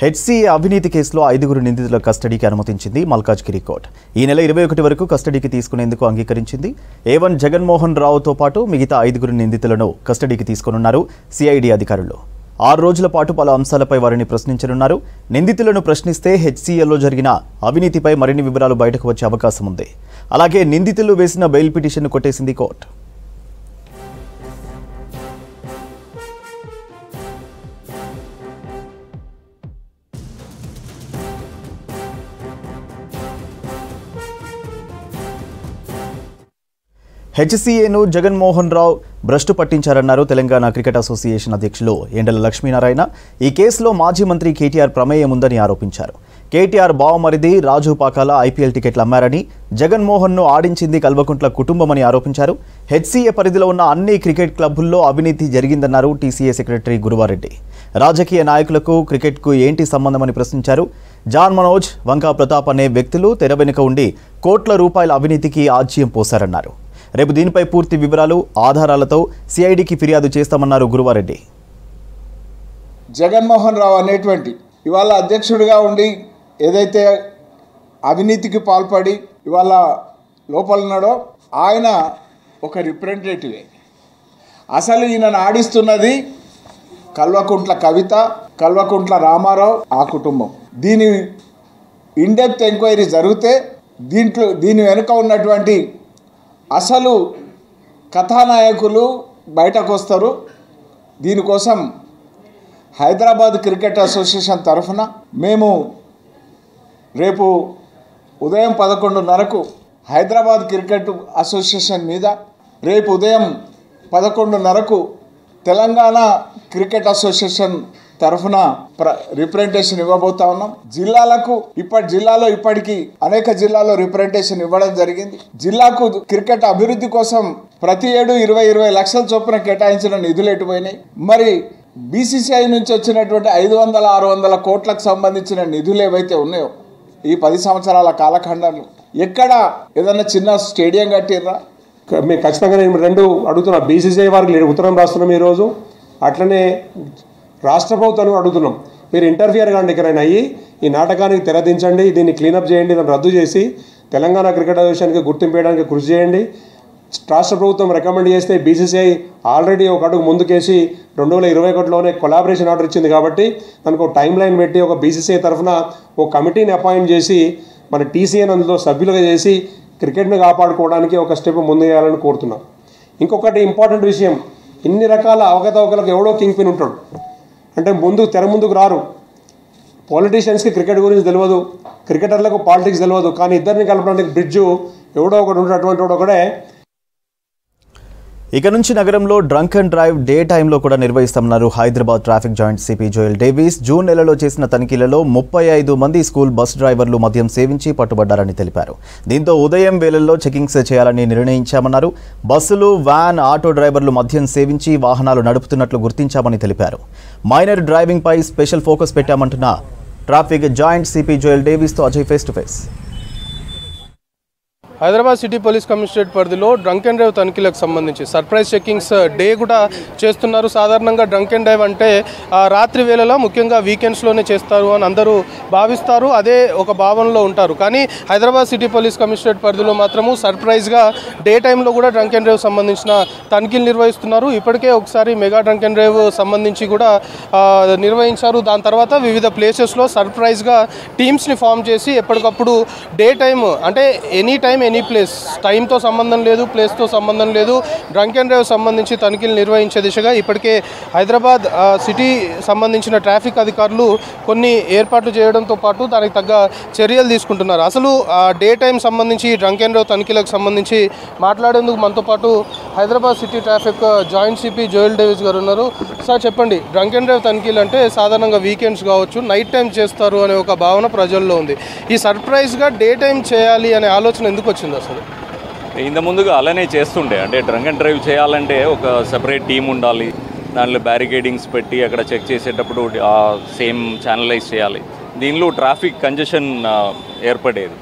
HCA అవినీతి కేసులో 5 నిందితుల కస్టడీకి అనుమతించింది మల్కాజ్గిరి కోర్టు. ఈ నెల 21 వరకు కస్టడీకి తీసుకునేందుకు అంగీకరించింది. A1 జగన్మోహన్ రావుతో పాటు మిగతా 5 నిందితులను కస్టడీకి తీసుకున్నారు సిఐడి అధికారులు. 6 రోజుల పాటు పలు అంశాలపై వారిని ప్రశ్నించనున్నారు. నిందితులను ప్రశ్నిస్తే హెచ్సీఏలో జరిగిన అవినీతిపై మరిన్ని వివరాలు బయటకు వచ్చే అవకాశం ఉంది. అలాగే నిందితులు వేసిన బెయిల్ పిటిషన్ను కొట్టేసింది కోర్టు. హెచ్సీఏను జగన్మోహన్ రావు భ్రష్టు పట్టించారన్నారు తెలంగాణ క్రికెట్ అసోసియేషన్ అధ్యక్షులు ఎండల లక్ష్మీనారాయణ. ఈ కేసులో మాజీ మంత్రి కేటీఆర్ ప్రమేయం ఉందని ఆరోపించారు. కేటీఆర్ బావమరిది రాజు పాకాల ఐపీఎల్ టికెట్లు అమ్మారని, జగన్మోహన్ను ఆడించింది కల్వకుంట్ల కుటుంబమని ఆరోపించారు. హెచ్సీఏ పరిధిలో ఉన్న అన్ని క్రికెట్ క్లబ్బుల్లో అవినీతి జరిగిందన్నారు టీసీఏ సెక్రటరీ గురువారెడ్డి. రాజకీయ నాయకులకు క్రికెట్కు ఏంటి సంబంధమని ప్రశ్నించారు. జాన్ మనోజ్, వంకా ప్రతాప్ అనే వ్యక్తులు తెర వెనుక ఉండి కోట్ల రూపాయల అవినీతికి ఆజ్యం పోశారన్నారు. రేపు దీనిపై పూర్తి వివరాలు ఆధారాలతో సిఐడికి ఫిర్యాదు చేస్తామన్నారు గురువారెడ్డి. జగన్మోహన్ రావు అనేటువంటి ఇవాళ అధ్యక్షుడిగా ఉండి ఏదైతే అవినీతికి పాల్పడి ఇవాళ లోపల ఉన్నాడో ఆయన ఒక రిప్రజెంటేటివే. అసలు ఈయనను ఆడిస్తున్నది కల్వకుంట్ల కవిత, కల్వకుంట్ల రామారావు, ఆ కుటుంబం. దీని ఇన్డెప్త్ ఎంక్వైరీ జరిగితే దీని వెనుక ఉన్నటువంటి అసలు కథానాయకులు బయటకు వస్తారు. దీనికోసం హైదరాబాద్ క్రికెట్ అసోసియేషన్ తరఫున మేము రేపు ఉదయం 11:30కు హైదరాబాద్ క్రికెట్ అసోసియేషన్ మీద, రేపు ఉదయం 11:30కు తెలంగాణ క్రికెట్ అసోసియేషన్ తరఫున రిప్రజెంటేషన్ ఇవ్వబోతా ఉన్నాం. జిల్లాలో ఇప్పటికీ అనేక జిల్లాల్లో రిప్రజెంటేషన్ ఇవ్వడం జరిగింది. జిల్లాకు క్రికెట్ అభివృద్ధి కోసం ప్రతి ఏడు 20 లక్షల చొప్పున కేటాయించిన నిధులు ఎటుపోయినాయి, మరి బీసీసీఐ నుంచి వచ్చినటువంటి 500-600 కోట్లకు సంబంధించిన నిధులు ఏవైతే ఉన్నాయో ఈ 10 సంవత్సరాల కాలఖండంలో ఎక్కడ ఏదైనా చిన్న స్టేడియం కట్టిర్రా? మేము ఖచ్చితంగా నేను 2 అడుగుతున్నా. బీసీసీఐ వారికి ఉత్తరం రాస్తున్నాం ఈరోజు, అట్లనే రాష్ట్ర ప్రభుత్వాన్ని అడుగుతున్నాం. మీరు ఇంటర్ఫియర్ కానీ ఎక్కడైనా అయ్యి ఈ నాటకానికి తెరదించండి, దీన్ని క్లీనప్ చేయండి, దాన్ని రద్దు చేసి తెలంగాణ క్రికెట్ అసోసియేషన్కి గుర్తింపు వేయడానికి కృషి చేయండి. రాష్ట్ర ప్రభుత్వం రికమెండ్ చేస్తే బీసీసీఐ ఆల్రెడీ ఒక అడుగు ముందుకేసి 2021లోనే కొలాబరేషన్ ఆర్డర్ ఇచ్చింది కాబట్టి దానికి ఒక టైం లైన్ పెట్టి ఒక బీసీసీఐ తరఫున ఒక కమిటీని అపాయింట్ చేసి మన టీసీఏని అందులో సభ్యులుగా చేసి క్రికెట్ని కాపాడుకోవడానికి ఒక స్టెప్ ముందు వేయాలని కోరుతున్నాం. ఇంకొకటి ఇంపార్టెంట్ విషయం, ఇన్ని రకాల అవకతవకలకు ఎవడో కింగ్ పిన్ ఉంటాడు. అంటే తెర ముందుకు రారు. పాలిటీషియన్స్కి క్రికెట్ గురించి తెలియదు, క్రికెటర్లకు పాలిటిక్స్ తెలియదు, కానీ ఇద్దరిని కలపడానికి బ్రిడ్జు ఎవడో ఒకటి ఉంటాడు. అటువంటి వాడు ఒకడే. ఇక నుంచి నగరంలో డ్రంక్ అండ్ డ్రైవ్ డే టైంలో కూడా నిర్వహిస్తామన్నారు Hyderabad traffic joint CP Joel Davis. June నెలలో చేసిన తనిఖీలలో 35 మంది స్కూల్ బస్ డ్రైవర్లు మద్యం సేవించి పట్టుబడ్డారని తెలిపారు. దీంతో ఉదయం వేళల్లో చెకింగ్స్ చేయాలని నిర్ణయించామన్నారు. బస్సులు, వ్యాన్, ఆటో డ్రైవర్లు మద్యం సేవించి వాహనాలు నడుపుతున్నట్లు గుర్తించామని తెలిపారు. మైనర్ డ్రైవింగ్ పై స్పెషల్ ఫోకస్ పెట్టామంటున్న ట్రాఫిక్ జాయింట్ సిపి జోయల్ డేవిస్తో Ajay face to face. Hyderabad city police commissionerate పరిధిలో డ్రంక్ అండ్ డ్రైవ్ తనిఖీలకు సంబంధించి సర్ప్రైజ్ చెకింగ్స్ డే కూడా చేస్తున్నారు. సాధారణంగా డ్రంక్ అండ్ డ్రైవ్ అంటే రాత్రి వేళలో ముఖ్యంగా వీకెండ్స్లోనే చేస్తారు అని అందరూ భావిస్తారు, అదే ఒక భావనలో ఉంటారు. కానీ హైదరాబాద్ సిటీ పోలీస్ కమిషనరేట్ పరిధిలో మాత్రము సర్ప్రైజ్గా డే టైంలో కూడా డ్రంక్ అండ్ డ్రైవ్ సంబంధించిన తనిఖీలు నిర్వహిస్తున్నారు. ఇప్పటికే ఒకసారి మెగా డ్రంక్ అండ్ డ్రైవ్ సంబంధించి కూడా నిర్వహించారు. దాని తర్వాత వివిధ ప్లేసెస్లో సర్ప్రైజ్గా టీమ్స్ని ఫామ్ చేసి ఎప్పటికప్పుడు డే టైమ్ అంటే ఎనీ టైం ఎనీ ప్లేస్, టైంతో సంబంధం లేదు, ప్లేస్తో సంబంధం లేదు, డ్రంక్ అండ్ డ్రైవ్ సంబంధించి తనిఖీలు నిర్వహించే దిశగా ఇప్పటికే హైదరాబాద్ సిటీ సంబంధించిన ట్రాఫిక్ అధికారులు కొన్ని ఏర్పాట్లు చేయడంతో పాటు దానికి తగ్గ చర్యలు తీసుకుంటున్నారు. అసలు డే టైం సంబంధించి డ్రంక్ అండ్ డ్రైవ్ తనిఖీలకు సంబంధించి మాట్లాడేందుకు మనతో పాటు Hyderabad city traffic joint CP Joel Davis గారు ఉన్నారు. సార్ చెప్పండి, డ్రంక్ అండ్ డ్రైవ్ తనిఖీలు అంటే సాధారణంగా వీకెండ్స్ కావచ్చు, నైట్ టైం చేస్తారు అనే ఒక భావన ప్రజల్లో ఉంది. ఈ సర్ప్రైజ్గా డే టైం చేయాలి అనే ఆలోచన ఎందుకు వచ్చింది? అసలు ఇంత ముందుగా అలానే చేస్తుండే, అంటే డ్రంక్ అండ్ డ్రైవ్ చేయాలంటే ఒక సెపరేట్ టీం ఉండాలి, దాంట్లో బ్యారికేడింగ్స్ పెట్టి అక్కడ చెక్ చేసేటప్పుడు సేమ్ ఛానలైజ్ చేయాలి. దీనిలో ట్రాఫిక్ కంజెషన్ ఏర్పడేది.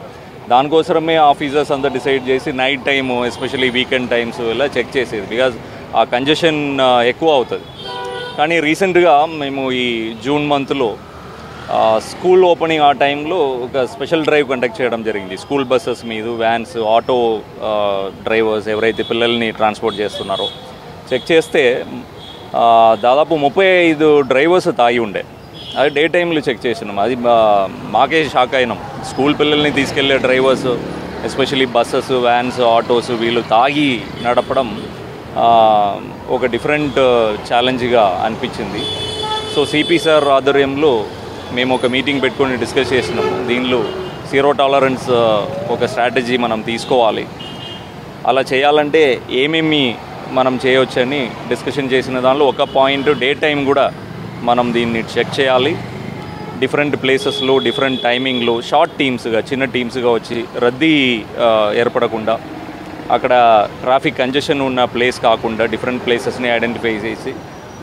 దానికోసమే ఆఫీసర్స్ అంతా డిసైడ్ చేసి night time especially weekend times ఇలా చెక్ చేసేది, బికాజ్ ఆ కంజెషన్ ఎక్కువ అవుతుంది. కానీ రీసెంట్గా మేము ఈ జూన్ మంత్లో స్కూల్ ఓపెనింగ్ ఆ టైంలో ఒక స్పెషల్ డ్రైవ్ కండక్ట్ చేయడం జరిగింది. స్కూల్ బస్సెస్ మీద, వ్యాన్స్, ఆటో డ్రైవర్స్ ఎవరైతే పిల్లల్ని ట్రాన్స్పోర్ట్ చేస్తున్నారో చెక్ చేస్తే దాదాపు 35 డ్రైవర్స్ తాగి ఉండే. అది డే టైంలో చెక్ చేసినాం. అది మాకే షాక్ అయినాం. స్కూల్ పిల్లల్ని తీసుకెళ్లే drivers, especially buses, vans, autos వీళ్ళు తాగి నడపడం ఒక డిఫరెంట్ ఛాలెంజ్గా అనిపించింది. సో సిపి సార్ ఆధ్వర్యంలో మేము ఒక మీటింగ్ పెట్టుకొని డిస్కస్ చేసినాము. దీనిలో జీరో టాలరెన్స్ ఒక స్ట్రాటజీ మనం తీసుకోవాలి. అలా చేయాలంటే ఏమేమి మనం చేయవచ్చని డిస్కషన్ చేసిన దానిలో ఒక పాయింట్, డే టైం కూడా మనం దీన్ని చెక్ చేయాలి. డిఫరెంట్ ప్లేసెస్లో, డిఫరెంట్ టైమింగ్లో షార్ట్ టీమ్స్గా, చిన్న టీమ్స్గా వచ్చి రద్దీ ఏర్పడకుండా, అక్కడ ట్రాఫిక్ కంజెషన్ ఉన్న ప్లేస్ కాకుండా డిఫరెంట్ ప్లేసెస్ని ఐడెంటిఫై చేసి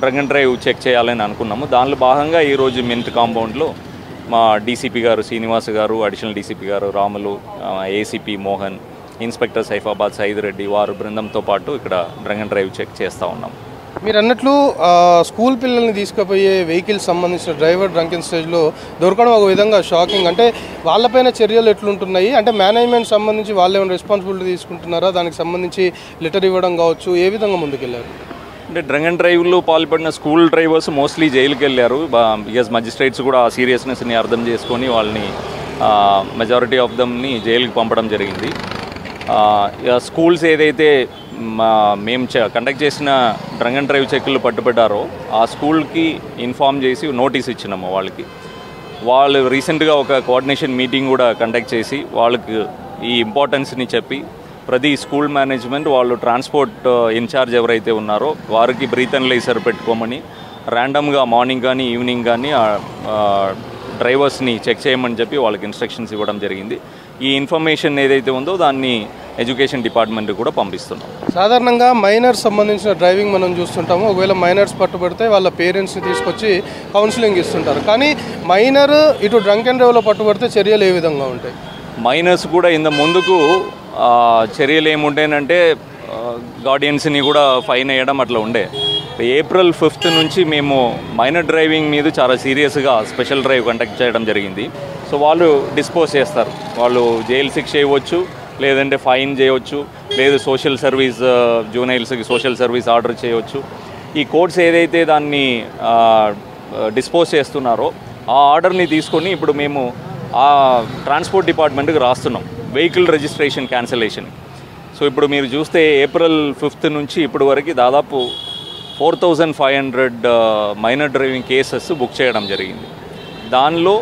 డ్రంక్ అండ్ డ్రైవ్ చెక్ చేయాలని అనుకున్నాము. దానిలో భాగంగా ఈరోజు మింట్ కాంపౌండ్లో మా డీసీపీ గారు శ్రీనివాస్ గారు, అడిషనల్ డీసీపీ గారు రాములు, ఏసీపీ మోహన్, ఇన్స్పెక్టర్ సైఫాబాద్ సైద్ రెడ్డి వారు బృందంతో పాటు ఇక్కడ డ్రంక్ అండ్ డ్రైవ్ చెక్ చేస్తూ ఉన్నాం. మీరు అన్నట్లు స్కూల్ పిల్లల్ని తీసుకుపోయే వెహికల్స్ సంబంధించిన డ్రైవర్ డ్రంకెన్ స్టేజ్లో దొరకడం ఒక విధంగా షాకింగ్. అంటే వాళ్ళపైన చర్యలు ఎట్లుంటున్నాయి? అంటే మేనేజ్మెంట్ సంబంధించి వాళ్ళు ఏమైనా రెస్పాన్సిబిలిటీ తీసుకుంటున్నారా? దానికి సంబంధించి లెటర్ ఇవ్వడం కావచ్చు, ఏ విధంగా ముందుకెళ్ళారు? అంటే డ్రంక్ అండ్ డ్రైవ్లో పాల్పడిన స్కూల్ డ్రైవర్స్ మోస్ట్లీ జైలుకి వెళ్ళారు. బికాజ్ మజిస్ట్రేట్స్ కూడా ఆ సీరియస్నెస్ని అర్థం చేసుకొని వాళ్ళని మెజారిటీ ఆఫ్ దమ్ని జైలుకి పంపడం జరిగింది. స్కూల్స్ ఏదైతే మేము కండక్ట్ చేసిన డ్రంక్ అండ్ డ్రైవ్ చెక్లు పట్టుబడ్డారో ఆ స్కూల్కి ఇన్ఫామ్ చేసి నోటీస్ ఇచ్చినాము వాళ్ళకి. వాళ్ళు రీసెంట్గా ఒక కోఆర్డినేషన్ మీటింగ్ కూడా కండక్ట్ చేసి వాళ్ళకి ఈ ఇంపార్టెన్స్ని చెప్పి ప్రతి స్కూల్ మేనేజ్మెంట్ వాళ్ళు ట్రాన్స్పోర్ట్ ఇన్ఛార్జ్ ఎవరైతే ఉన్నారో వారికి బ్రీత్ అనలైజర్ పెట్టుకోమని, ర్యాండమ్గా మార్నింగ్ కానీ ఈవినింగ్ కానీ డ్రైవర్స్ని చెక్ చేయమని చెప్పి వాళ్ళకి ఇన్స్ట్రక్షన్స్ ఇవ్వడం జరిగింది. ఈ ఇన్ఫర్మేషన్ ఏదైతే ఉందో దాన్ని ఎడ్యుకేషన్ డిపార్ట్మెంట్ కూడా పంపిస్తున్నాం. సాధారణంగా మైనర్స్ సంబంధించిన డ్రైవింగ్ మనం చూస్తుంటాము. ఒకవేళ మైనర్స్ పట్టుబడితే వాళ్ళ పేరెంట్స్ని తీసుకొచ్చి కౌన్సిలింగ్ ఇస్తుంటారు. కానీ మైనర్ ఇటు డ్రంక్ అండ్ డ్రైవ్లో పట్టుబడితే చర్యలు ఏ విధంగా ఉంటాయి? మైనర్స్ కూడా ఇంత ముందుకు చర్యలు ఏముండేనంటే గార్డియన్స్ని కూడా ఫైన్ వేయడం అట్లా ఉండే. ఏప్రిల్ 5th నుంచి మేము మైనర్ డ్రైవింగ్ మీద చాలా సీరియస్గా స్పెషల్ డ్రైవ్ కండక్ట్ చేయడం జరిగింది. సో వాళ్ళు డిస్పోజ్ చేస్తారు. వాళ్ళు జైలు శిక్ష ఇవ్వచ్చు, లేదంటే ఫైన్ చేయవచ్చు, లేదు సోషల్ సర్వీస్, జూనైల్స్కి సోషల్ సర్వీస్ ఆర్డర్ చేయవచ్చు. ఈ కోర్ట్స్ ఏదైతే దాన్ని డిస్పోజ్ చేస్తున్నారో ఆ ఆర్డర్ని తీసుకొని ఇప్పుడు మేము ఆ ట్రాన్స్పోర్ట్ డిపార్ట్మెంట్కి రాస్తున్నాం వెహికల్ రిజిస్ట్రేషన్ క్యాన్సిలేషన్. సో ఇప్పుడు మీరు చూస్తే ఏప్రిల్ 5th నుంచి ఇప్పటి వరకు దాదాపు 4500 మైనర్ డ్రైవింగ్ కేసెస్ బుక్ చేయడం జరిగింది. దానిలో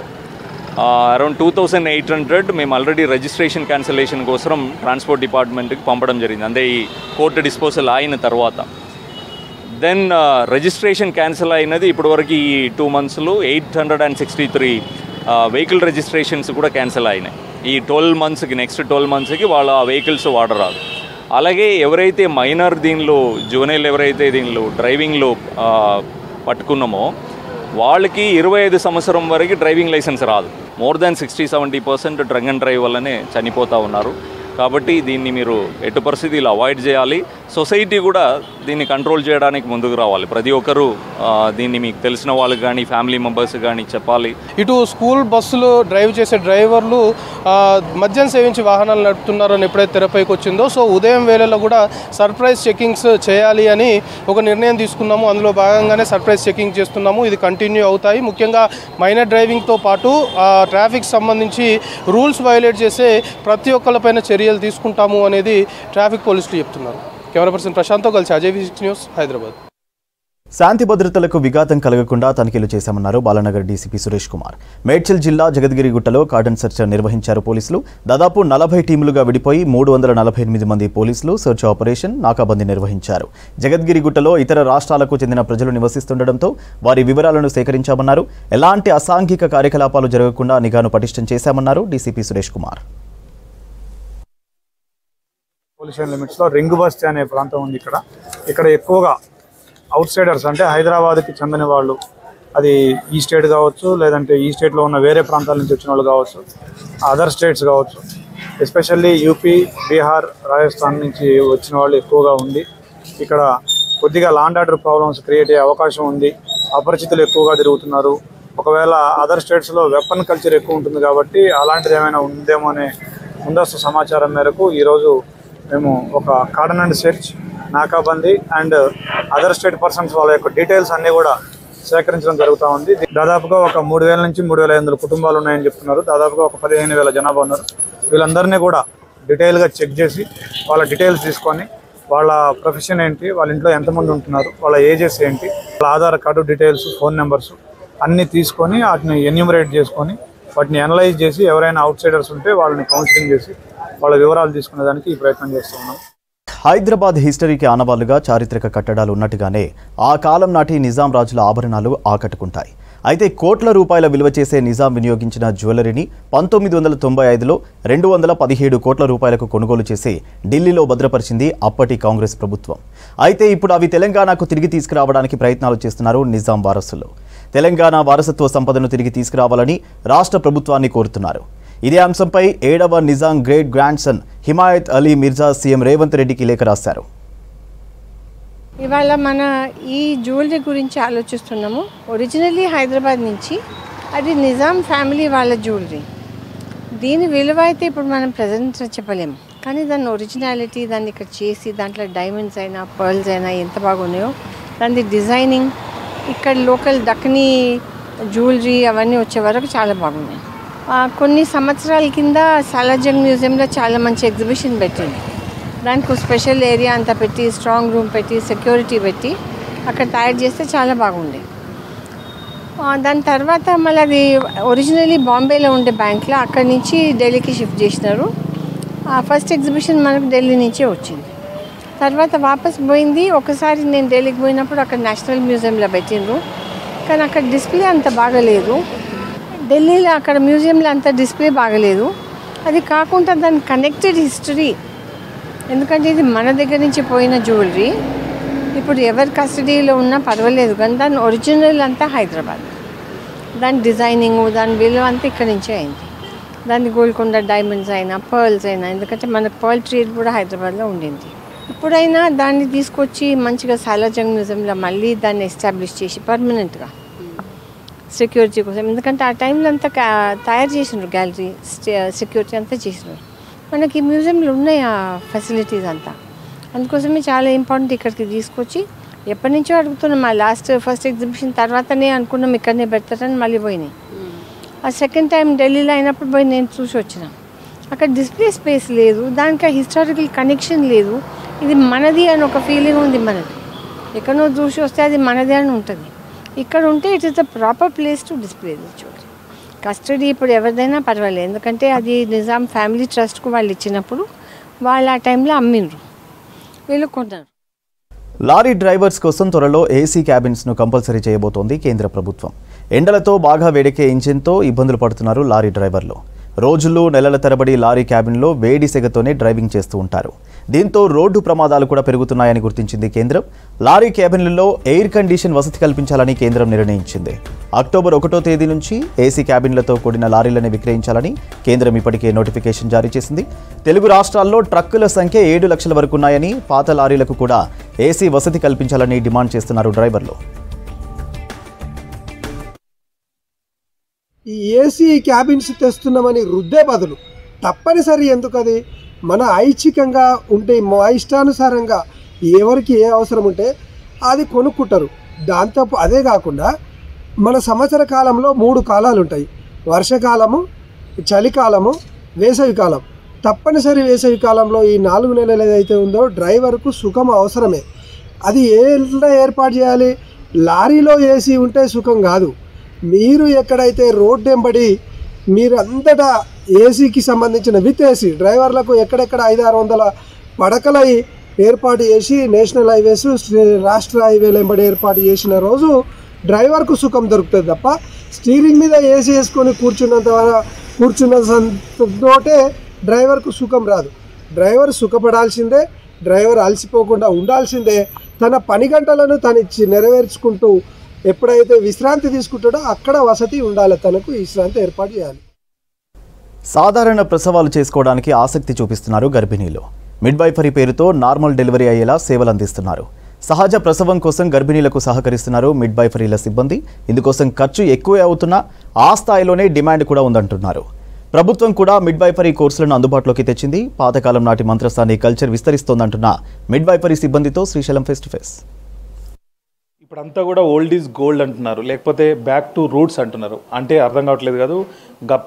అరౌండ్ 2800 మేము ఆల్రెడీ రిజిస్ట్రేషన్ క్యాన్సిలేషన్ కోసం ట్రాన్స్పోర్ట్ డిపార్ట్మెంట్కి పంపడం జరిగింది, అంటే ఈ కోర్టు డిస్పోజల్ అయిన తర్వాత. దెన్ రిజిస్ట్రేషన్ క్యాన్సిల్ అయినది ఇప్పటివరకు ఈ 2 monthsలో 863 వెహికల్ రిజిస్ట్రేషన్స్ కూడా క్యాన్సిల్ అయినాయి. ఈ 12 monthsకి, నెక్స్ట్ 12 monthsకి వాళ్ళ వెహికల్స్ వాడరాదు. అలాగే ఎవరైతే మైనర్ దీనిలో జూనియర్ ఎవరైతే దీనిలో డ్రైవింగ్లో పట్టుకున్నామో వాళ్ళకి 25 సంవత్సరం వరకు డ్రైవింగ్ లైసెన్స్ రాదు. More than 60-70% drunk and drive వల్లనే చనిపోతూ ఉన్నారు. కాబట్టి దీన్ని మీరు ఎటు పరిస్థితులు అవాయిడ్ చేయాలి. సొసైటీ కూడా దీన్ని కంట్రోల్ చేయడానికి ముందుకు రావాలి. ప్రతి ఒక్కరూ దీన్ని మీకు తెలిసిన వాళ్ళకి కానీ ఫ్యామిలీ మెంబర్స్ కానీ చెప్పాలి. ఇటు స్కూల్ బస్సులు డ్రైవ్ చేసే డ్రైవర్లు మద్యం సేవించి వాహనాలు నడుపుతున్నారని ఎప్పుడైతే తెరపైకి వచ్చిందో, సో ఉదయం వేళలో కూడా సర్ప్రైజ్ చెకింగ్స్ చేయాలి అని ఒక నిర్ణయం తీసుకున్నాము. అందులో భాగంగానే సర్ప్రైజ్ చెకింగ్ చేస్తున్నాము. ఇది కంటిన్యూ అవుతాయి. ముఖ్యంగా మైనర్ డ్రైవింగ్తో పాటు ట్రాఫిక్ సంబంధించి రూల్స్ వైలేట్ చేసే ప్రతి ఒక్కరిపైన చర్యలు తీసుకుంటాము అనేది ట్రాఫిక్ పోలీసులు చెప్తున్నారు. కెమెరా పర్సన్ ప్రశాంత్తో కలిసి అజయ్ V6 న్యూస్, హైదరాబాద్. శాంతి భద్రతలకు విఘాతం కలగకుండా తనిఖీలు చేశామన్నారు బాలానగర్ డీసీపీ సురేష్ కుమార్. మేడ్చల్ జిల్లా జగద్గిరిగుట్టలో కార్డన్ సెర్చ్ నిర్వహించారు పోలీసులు. దాదాపు 40 టీములుగా విడిపోయి 348 మంది పోలీసులు సెర్చ్ ఆపరేషన్ నాకాబందీ నిర్వహించారు. జగద్గిరిగుట్టలో ఇతర రాష్ట్రాలకు చెందిన ప్రజలు నివసిస్తుండటంతో వారి వివరాలను సేకరించామన్నారు. ఎలాంటి అసాంఘిక కార్యకలాపాలు జరగకుండా నిఘాను పటిష్టం చేశామన్నారు డీసీపీ సురేష్ కుమార్. పొల్యూషన్ లిమిట్స్లో రింగ్ బస్ అనే ప్రాంతం ఉంది. ఇక్కడ ఎక్కువగా అవుట్ సైడర్స్ అంటే హైదరాబాద్కి చెందిన వాళ్ళు, అది ఈ స్టేట్ కావచ్చు, లేదంటే ఈ స్టేట్లో ఉన్న వేరే ప్రాంతాల నుంచి వచ్చిన వాళ్ళు కావచ్చు, అదర్ స్టేట్స్ కావచ్చు, ఎస్పెషల్లీ యూపీ, బీహార్, రాజస్థాన్ నుంచి వచ్చిన వాళ్ళు ఎక్కువగా ఉంది. ఇక్కడ కొద్దిగా law and order problems create అయ్యే అవకాశం ఉంది. అపరిచితులు ఎక్కువగా తిరుగుతున్నారు. ఒకవేళ అదర్ స్టేట్స్లో వెపన్ కల్చర్ ఎక్కువ ఉంటుంది కాబట్టి అలాంటిది ఏమైనా ఉందేమో అనే ముందస్తు సమాచారం మేరకు ఈరోజు మేము ఒక కార్డన్ అండ్ సెర్చ్, నాకాబందీ అండ్ అదర్ స్టేట్ పర్సన్స్ వాళ్ళ యొక్క డీటెయిల్స్ అన్నీ కూడా సేకరించడం జరుగుతూ ఉంది. దాదాపుగా ఒక 3,000 నుంచి 3,500 కుటుంబాలు ఉన్నాయని చెప్తున్నారు. దాదాపుగా ఒక 15,000 జనాభా ఉన్నారు. వీళ్ళందరినీ కూడా డీటెయిల్గా చెక్ చేసి వాళ్ళ డీటెయిల్స్ తీసుకొని వాళ్ళ ప్రొఫెషన్ ఏంటి, వాళ్ళ ఇంట్లో ఎంతమంది ఉంటున్నారు, వాళ్ళ ఏజెస్ ఏంటి, వాళ్ళ Aadhaar card details, phone numbers అన్నీ తీసుకొని వాటిని ఎన్యూమరేట్ చేసుకొని వాటిని అనలైజ్ చేసి ఎవరైనా అవుట్ సైడర్స్ ఉంటే వాళ్ళని కౌన్సిలింగ్ చేసి వాళ్ళ వివరాలు తీసుకునేదానికి ఈ ప్రయత్నం చేస్తున్నాం. హైదరాబాద్ హిస్టరీకి ఆనవాళ్లుగా చారిత్రక కట్టడాలు ఉన్నట్టుగానే ఆ కాలం నాటి నిజాం రాజుల ఆభరణాలు ఆకట్టుకుంటాయి. అయితే కోట్ల రూపాయల విలువ చేసే నిజాం వినియోగించిన జ్యువెలరీని 1995లో 217 కోట్ల రూపాయలకు కొనుగోలు చేసి ఢిల్లీలో భద్రపరిచింది అప్పటి కాంగ్రెస్ ప్రభుత్వం. అయితే ఇప్పుడు అవి తెలంగాణకు తిరిగి తీసుకురావడానికి ప్రయత్నాలు చేస్తున్నారు నిజాం వారసులు. తెలంగాణ వారసత్వ సంపదను తిరిగి తీసుకురావాలని రాష్ట్ర ప్రభుత్వాన్ని కోరుతున్నారు. ఇదే అంశంపై 7వ Nizam great grand son Himayat Ali Mirza CM Revanth రెడ్డికి లేఖ రాశారు. ఇవాళ మన ఈ జ్యువెలరీ గురించి ఆలోచిస్తున్నాము. ఒరిజినల్లీ హైదరాబాద్ నుంచి అది నిజాం ఫ్యామిలీ వాళ్ళ జ్యువెలరీ. దీని విలువ అయితే ఇప్పుడు మనం ప్రజెంట్ చెప్పలేము, కానీ దాని ఒరిజినాలిటీ, దాన్ని ఇక్కడ చేసి దాంట్లో డైమండ్స్ అయినా పర్ల్స్ అయినా ఎంత బాగున్నాయో, దాని డిజైనింగ్, ఇక్కడ లోకల్ దక్కనీ జ్యువెలరీ అవన్నీ వచ్చే వరకు చాలా బాగున్నాయి. కొన్ని సంవత్సరాల కింద సాలార్జంగ్ మ్యూజియంలో చాలా మంచి ఎగ్జిబిషన్ పెట్టింది. దానికి స్పెషల్ ఏరియా అంతా పెట్టి, స్ట్రాంగ్ రూమ్ పెట్టి, సెక్యూరిటీ పెట్టి అక్కడ తయారు చేస్తే చాలా బాగుంది. దాని తర్వాత మళ్ళీ అది ఒరిజినల్లీ బాంబేలో ఉండే బ్యాంక్లో అక్కడి నుంచి ఢిల్లీకి షిఫ్ట్ చేసినారు. ఫస్ట్ ఎగ్జిబిషన్ మనకు ఢిల్లీ నుంచే వచ్చింది. తర్వాత వాపస్ పోయింది. ఒకసారి నేను ఢిల్లీకి పోయినప్పుడు అక్కడ నేషనల్ మ్యూజియంలో పెట్టిండ్రు, కానీ అక్కడ డిస్ప్లే అంత బాగలేదు. ఢిల్లీలో అక్కడ మ్యూజియంలో అంత డిస్ప్లే బాగలేదు. అది కాకుండా దాని కనెక్టెడ్ హిస్టరీ, ఎందుకంటే ఇది మన దగ్గర నుంచి పోయిన జ్యువెలరీ, ఇప్పుడు ఎవరి కస్టడీలో ఉన్నా పర్వాలేదు, కానీ దాని ఒరిజినల్ అంతా హైదరాబాద్. దాని డిజైనింగ్, దాని విలువ అంతా ఇక్కడి నుంచే అయింది. దాన్ని గోల్కొండ డైమండ్స్ అయినా పర్ల్స్ అయినా, ఎందుకంటే మనకు పర్ల్ ట్రేడ్ కూడా హైదరాబాద్లో ఉండింది. ఇప్పుడైనా దాన్ని తీసుకొచ్చి మంచిగా సాలార్జంగ్ మ్యూజియంలో మళ్ళీ దాన్ని ఎస్టాబ్లిష్ చేసి పర్మనెంట్గా సెక్యూరిటీ కోసం, ఎందుకంటే ఆ టైంలో అంతా తయారు చేసినారు, గ్యాలరీ సెక్యూరిటీ అంతా చేసినారు. మనకి మ్యూజియంలో ఉన్నాయి ఆ ఫెసిలిటీస్ అంతా. అందుకోసమే చాలా ఇంపార్టెంట్ ఇక్కడికి తీసుకొచ్చి, ఎప్పటి నుంచో అడుగుతున్నాం. మా ఫస్ట్ ఎగ్జిబిషన్ తర్వాతనే అనుకున్నాం ఇక్కడనే పెడతారని, మళ్ళీ పోయినాయి. ఆ సెకండ్ టైం ఢిల్లీలో అయినప్పుడు పోయి నేను చూసి వచ్చిన, అక్కడ డిస్ప్లే స్పేస్ లేదు, దానికి హిస్టారికల్ కనెక్షన్ లేదు. ఇది మనది అని ఒక ఫీలింగ్ ఉంది. మనది ఎక్కడో చూసి వస్తే అది మనది అని ఉంటుంది. ఇక్కడ ఉంటే it is the proper place to display the jewellery. Custody ఇప్పుడు ఎవరిదైనా పర్వాలేదు, ఎందుకంటే అది నిజాం ఫ్యామిలీ ట్రస్ట్కు వాళ్ళు ఇచ్చినప్పుడు వాళ్ళు ఆ టైంలో అమ్మిండ్రు, వీళ్ళు కొన్నారు. లారీ డ్రైవర్స్ కోసం త్వరలో ఏసీ క్యాబిన్స్ను కంపల్సరీ చేయబోతోంది కేంద్ర ప్రభుత్వం. ఎండలతో బాగా వేడెక్కే ఇంజిన్తో ఇబ్బందులు పడుతున్నారు లారీ డ్రైవర్లు. రోజులు నెలల తరబడి లారీ క్యాబిన్లో వేడి సెగతోనే డ్రైవింగ్ చేస్తూ ఉంటారు. దీంతో రోడ్డు ప్రమాదాలు కూడా పెరుగుతున్నాయని గుర్తించింది కేంద్రం. లారీ క్యాబిన్లలో ఎయిర్ కండిషన్ వసతి కల్పించాలని కేంద్రం నిర్ణయించింది. అక్టోబర్ 1వ తేదీ నుంచి ఏసీ క్యాబిన్లతో కూడిన లారీలను విక్రయించాలని కేంద్రం ఇప్పటికే నోటిఫికేషన్ జారీ చేసింది. తెలుగు రాష్ట్రాల్లో ట్రక్కుల సంఖ్య 7 లక్షల వరకు ఉన్నాయని, పాత లారీలకు కూడా ఏసీ వసతి కల్పించాలని డిమాండ్ చేస్తున్నారు డ్రైవర్లు. ఈ ఏసీ క్యాబిన్స్ తెస్తున్నామని రుద్దే బదులు తప్పనిసరి ఎందుకు, అది మన ఐచ్ఛికంగా ఉంటే మా ఇష్టానుసారంగా ఎవరికి ఏ అవసరం ఉంటే అది కొనుక్కుంటారు. దాంతో అదే కాకుండా మన సంవత్సర కాలంలో 3 కాలాలు ఉంటాయి: వర్షాకాలము, చలికాలము, వేసవికాలం. తప్పనిసరి వేసవి కాలంలో ఈ 4 నెలలు ఏదైతే ఉందో డ్రైవర్కు సుఖం అవసరమే. అది ఎలా ఏర్పాటు చేయాలి? లారీలో ఏసీ ఉంటే సుఖం కాదు. మీరు ఎక్కడైతే రోడ్డు వెంబడి మీరు అంతటా ఏసీకి సంబంధించిన విత్ ఏసీ డ్రైవర్లకు ఎక్కడెక్కడ 500-600 పడకలు ఏర్పాటు చేసి నేషనల్ హైవేస్, రాష్ట్ర హైవేలు వెంబడి ఏర్పాటు చేసిన రోజు డ్రైవర్కు సుఖం దొరుకుతుంది తప్ప, స్టీరింగ్ మీద ఏసీ వేసుకొని కూర్చున్నతోటే డ్రైవర్కు సుఖం రాదు. డ్రైవర్ సుఖపడాల్సిందే, డ్రైవర్ అలసిపోకుండా ఉండాల్సిందే. తన పని గంటలను తను నెరవేర్చుకుంటూ ఎప్పుడైతే విశ్రాంతి తీసుకుంటాడో అక్కడ వసతి ఉండాలి, తనకు విశ్రాంతి ఏర్పాటు చేయాలి. సాధారణ ప్రసవాలు చేసుకోవడానికి ఆసక్తి చూపిస్తున్నారు గర్భిణీలు. మిడ్వైఫరీ పేరుతో నార్మల్ డెలివరీ అయ్యేలా సేవలు అందిస్తున్నారు. సహజ ప్రసవం కోసం గర్భిణీలకు సహకరిస్తున్నారు మిడ్వైఫరీల సిబ్బంది. ఇందుకోసం ఖర్చు ఎక్కువే అవుతున్నా ఆ స్థాయిలోనే డిమాండ్ కూడా ఉందంటున్నారు. ప్రభుత్వం కూడా మిడ్వైఫరీ కోర్సులను అందుబాటులోకి తెచ్చింది. పాతకాలం నాటి మంత్రస్థాని కల్చర్ విస్తరిస్తోందంటున్న మిడ్వైఫరీ సిబ్బందితో శ్రీశైలం ఫేస్ టు ఫేస్. ఇప్పుడంతా కూడా ఓల్డ్ ఈజ్ గోల్డ్ అంటున్నారు, లేకపోతే బ్యాక్ టు రూట్స్ అంటున్నారు. అంటే అర్థం కావట్లేదు కాదు,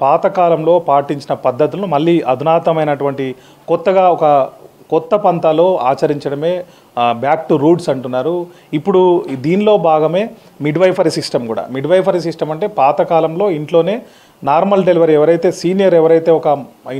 పాతకాలంలో పాటించిన పద్ధతులను మళ్ళీ అధునాతమైనటువంటి కొత్తగా ఒక కొత్త పంతాలో ఆచరించడమే బ్యాక్ టు రూట్స్ అంటున్నారు. ఇప్పుడు దీనిలో భాగమే మిడ్వైఫరీ సిస్టమ్ కూడా. మిడ్వైఫరీ సిస్టమ్ అంటే పాతకాలంలో ఇంట్లోనే నార్మల్ డెలివరీ ఎవరైతే ఒక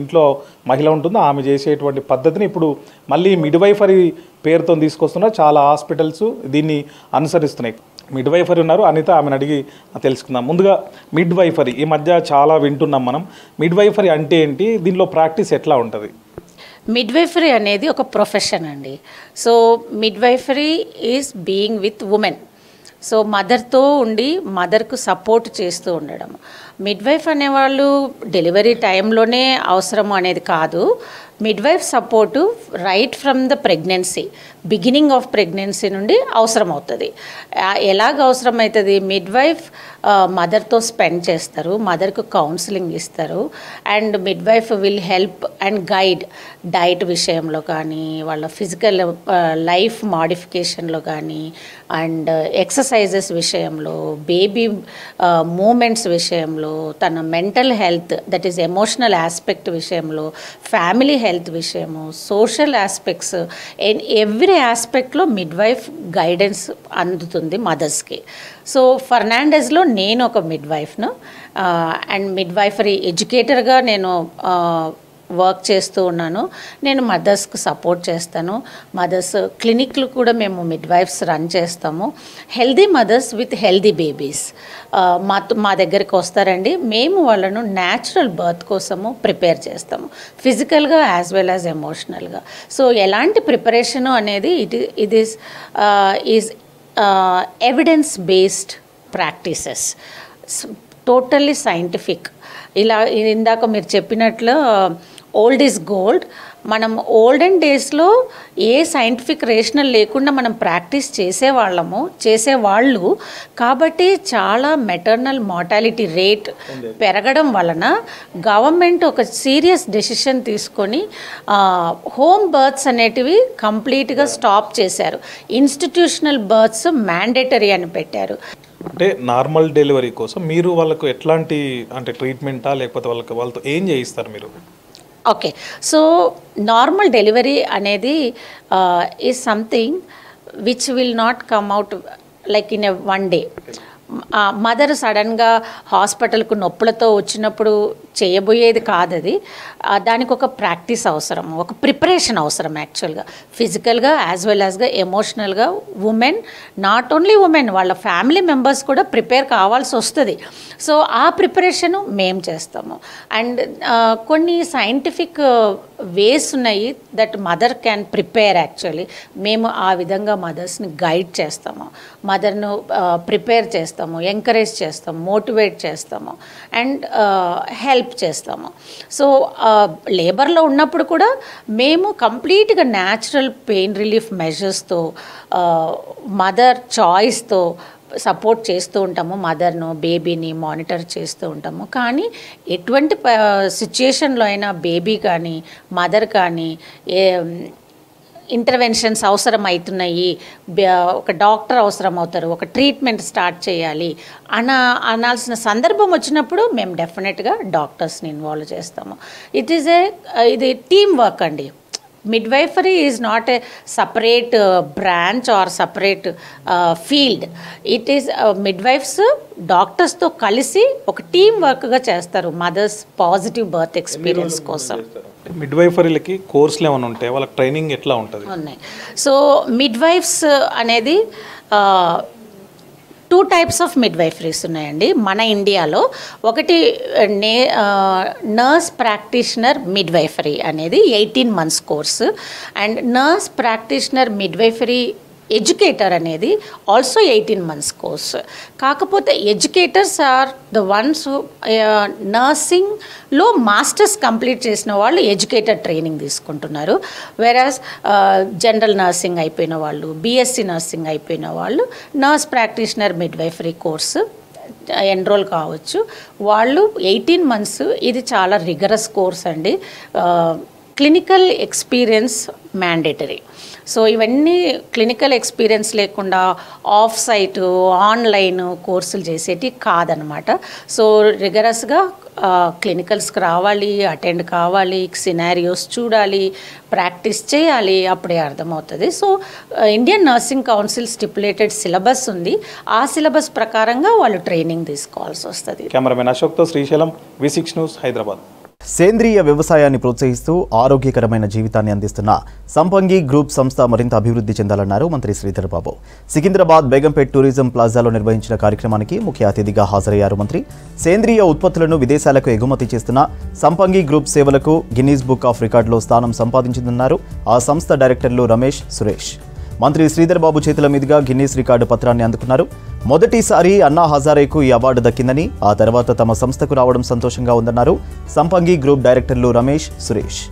ఇంట్లో మహిళ ఉంటుందో ఆమె చేసేటువంటి పద్ధతిని ఇప్పుడు మళ్ళీ మిడ్వైఫరీ పేరుతో తీసుకొస్తున్నారు. చాలా హాస్పిటల్స్ దీన్ని అనుసరిస్తున్నాయి. మిడ్వైఫరీ ఉన్నారు అనిత, ఆమెను అడిగి తెలుసుకుందాం. ముందుగా మిడ్వైఫరీ ఈ మధ్య చాలా వింటున్నాం మనం. మిడ్వైఫరీ అంటే ఏంటి, దీనిలో ప్రాక్టీస్ ఎట్లా ఉంటుంది? మిడ్వైఫరీ అనేది ఒక ప్రొఫెషన్ అండి. So midwifery is being with women. So మదర్తో ఉండి మదర్కు సపోర్ట్ చేస్తూ ఉండడం. మిడ్వైఫ్ అనేవాళ్ళు డెలివరీ టైంలోనే అవసరం అనేది కాదు. Midwife support right from the pregnancy, beginning of pregnancy నుండి అవసరం అవుతుంది. ఎలాగ అవసరం అవుతుంది? మిడ్వైఫ్ మదర్తో స్పెండ్ చేస్తారు, మదర్కు కౌన్సిలింగ్ ఇస్తారు, and midwife will help and guide diet విషయంలో కానీ, వాళ్ళ ఫిజికల్ లైఫ్ మాడిఫికేషన్లో కానీ, అండ్ ఎక్సర్సైజెస్ విషయంలో, బేబీ మూమెంట్స్ విషయంలో, తన mental health that is emotional aspect విషయంలో, ఫ్యామిలీ హెల్త్ విషయము, సోషల్ ఆస్పెక్ట్స్, ఎవ్రీ ఆస్పెక్ట్లో మిడ్వైఫ్ గైడెన్స్ అందుతుంది మదర్స్కి. సో ఫర్నాండెస్లో నేను ఒక మిడ్వైఫ్ను అండ్ మిడ్వైఫరీ ఎడ్యుకేటర్గా నేను వర్క్ చేస్తూ ఉన్నాను. నేను మదర్స్కు సపోర్ట్ చేస్తాను. మదర్స్ క్లినిక్లు కూడా మేము మిడ్వైఫ్స్ రన్ చేస్తాము. Healthy mothers with healthy babies మా దగ్గరికి వస్తారండి. మేము వాళ్ళను న్యాచురల్ బర్త్ కోసము ప్రిపేర్ చేస్తాము, ఫిజికల్గా యాజ్ వెల్ యాజ్ ఎమోషనల్గా. సో ఎలాంటి ప్రిపరేషను అనేది it is evidence based practices, totally scientific. ఇలా ఇందాక మీరు చెప్పినట్లు ఓల్డ్ ఈజ్ గోల్డ్. మనం ఓల్డెన్ డేస్లో ఏ సైంటిఫిక్ రేషనల్ లేకుండా మనం ప్రాక్టీస్ చేసేవాళ్ళు కాబట్టి చాలా మెటర్నల్ మార్టాలిటీ రేట్ పెరగడం వలన గవర్నమెంట్ ఒక సీరియస్ డెసిషన్ తీసుకొని హోమ్ బర్త్స్ అనేటివి కంప్లీట్గా స్టాప్ చేశారు. ఇన్స్టిట్యూషనల్ బర్త్స్ మ్యాండేటరీ అని పెట్టారు. అంటే నార్మల్ డెలివరీ కోసం మీరు వాళ్ళకు ఎట్లాంటి అంటే ట్రీట్మెంటా, లేకపోతే వాళ్ళతో ఏం చేయిస్తారు మీరు? ఓకే, సో నార్మల్ డెలివరీ అనేది is something which will not come out like in a one day. Mother సడన్గా హాస్పిటల్కు నొప్పులతో వచ్చినప్పుడు చేయబోయేది కాదు అది. దానికి ఒక ప్రాక్టీస్ అవసరం, ఒక ప్రిపరేషన్ అవసరం. యాక్చువల్గా ఫిజికల్గా యాజ్ వెల్ యాజ్గా ఎమోషనల్గా ఉమెన్, నాట్ ఓన్లీ ఉమెన్, వాళ్ళ ఫ్యామిలీ మెంబర్స్ కూడా ప్రిపేర్ కావాల్సి వస్తుంది. సో ఆ ప్రిపరేషను మేము చేస్తాము. అండ్ కొన్ని సైంటిఫిక్ వేస్ ఉన్నాయి that mother can prepare. Actually మేము ఆ విధంగా మదర్స్ని గైడ్ చేస్తాము, మదర్ను ప్రిపేర్ చేస్తాము, ఎంకరేజ్ చేస్తాము, మోటివేట్ చేస్తాము, అండ్ హెల్ప్ చేస్తాము. సో లేబర్లో ఉన్నప్పుడు కూడా మేము కంప్లీట్గా న్యాచురల్ పెయిన్ రిలీఫ్ మెజర్స్తో, మదర్ చాయిస్తో సపోర్ట్ చేస్తూ ఉంటాము. మదర్ను, బేబీని మానిటర్ చేస్తూ ఉంటాము. కానీ ఎటువంటి సిచ్యుయేషన్లో అయినా బేబీ కానీ మదర్ కానీ ఇంటర్వెన్షన్స్ అవసరం అవుతున్నాయి, ఒక డాక్టర్ అవసరం అవుతారు, ఒక ట్రీట్మెంట్ స్టార్ట్ చేయాలి అనాల్సిన సందర్భం వచ్చినప్పుడు మేము డెఫినెట్గా డాక్టర్స్ని ఇన్వాల్వ్ చేస్తాము. ఇది టీమ్ వర్క్ అండి. Midwifery is not a separate branch or separate field. It is midwives డాక్టర్స్తో కలిసి ఒక టీమ్ వర్క్గా చేస్తారు మదర్స్ పాజిటివ్ బర్త్ ఎక్స్పీరియన్స్ కోసం. మిడ్వైఫరీలకి కోర్సులు ఏమైనా ఉంటాయి, వాళ్ళకి ట్రైనింగ్ ఎట్లా ఉంటుంది? ఉన్నాయి. సో మిడ్వైఫ్స్ అనేది 2 టైప్స్ ఆఫ్ మిడ్వైఫరీస్ ఉన్నాయండి మన ఇండియాలో. ఒకటి నర్స్ ప్రాక్టీషనర్ మిడ్వైఫరీ అనేది 18 months course, and nurse practitioner midwifery educator అనేది ఆల్సో 18 months కోర్స్. కాకపోతే ఎడ్యుకేటర్స్ ఆర్ ద వన్స్ నర్సింగ్లో మాస్టర్స్ కంప్లీట్ చేసిన వాళ్ళు ఎడ్యుకేటర్ ట్రైనింగ్ తీసుకుంటున్నారు. వెరాజ్ జనరల్ నర్సింగ్ అయిపోయిన వాళ్ళు, బీఎస్సీ నర్సింగ్ అయిపోయిన వాళ్ళు nurse practitioner midwifery course enrol కావచ్చు. వాళ్ళు 18 months, ఇది చాలా రిగరస్ కోర్స్ అండి. Clinical experience mandatory. సో ఇవన్నీ క్లినికల్ ఎక్స్పీరియన్స్ లేకుండా ఆఫ్ సైట్ ఆన్లైన్ కోర్సులు చేసేటి కాదనమాట. సో రిగరస్గా క్లినికల్స్కి రావాలి, అటెండ్ కావాలి, సినారియోస్ చూడాలి, ప్రాక్టీస్ చేయాలి, అప్పుడే అర్థమవుతుంది. So Indian nursing council stipulated syllabus ఉంది. ఆ సిలబస్ ప్రకారంగా వాళ్ళు ట్రైనింగ్ తీసుకోవాల్సి వస్తుంది. కెమెరామెన్ అశోక్తో శ్రీశైలం, V6 News, హైదరాబాద్. సేంద్రియ వ్యవసాయాన్ని ప్రోత్సహిస్తూ ఆరోగ్యకరమైన జీవితాన్ని అందిస్తున్న సంపంగి గ్రూప్ సంస్థ మరింత అభివృద్ధి చెందాలన్నారు మంత్రి శ్రీధర్ బాబు. సికింద్రాబాద్ బేగంపేట్ టూరిజం ప్లాజాలో నిర్వహించిన కార్యక్రమానికి ముఖ్య అతిథిగా హాజరయ్యారు మంత్రి. సేంద్రియ ఉత్పత్తులను విదేశాలకు ఎగుమతి చేస్తున్న సంపంగి గ్రూప్ సేవలకు గిన్నీస్ బుక్ ఆఫ్ రికార్డులో స్థానం సంపాదించిందన్నారు ఆ సంస్థ డైరెక్టర్లు రమేష్, సురేష్. మంత్రి శ్రీధర్ బాబు చేతుల మీదుగా గిన్నీస్ రికార్డు పత్రాన్ని అందుకున్నారు. మొదటిసారి అన్నా హజారేకు ఈ అవార్డు దక్కిందని, ఆ తర్వాత తమ సంస్థకు రావడం సంతోషంగా ఉందన్నారు సంపంగి గ్రూప్ డైరెక్టర్లు రమేష్, సురేష్.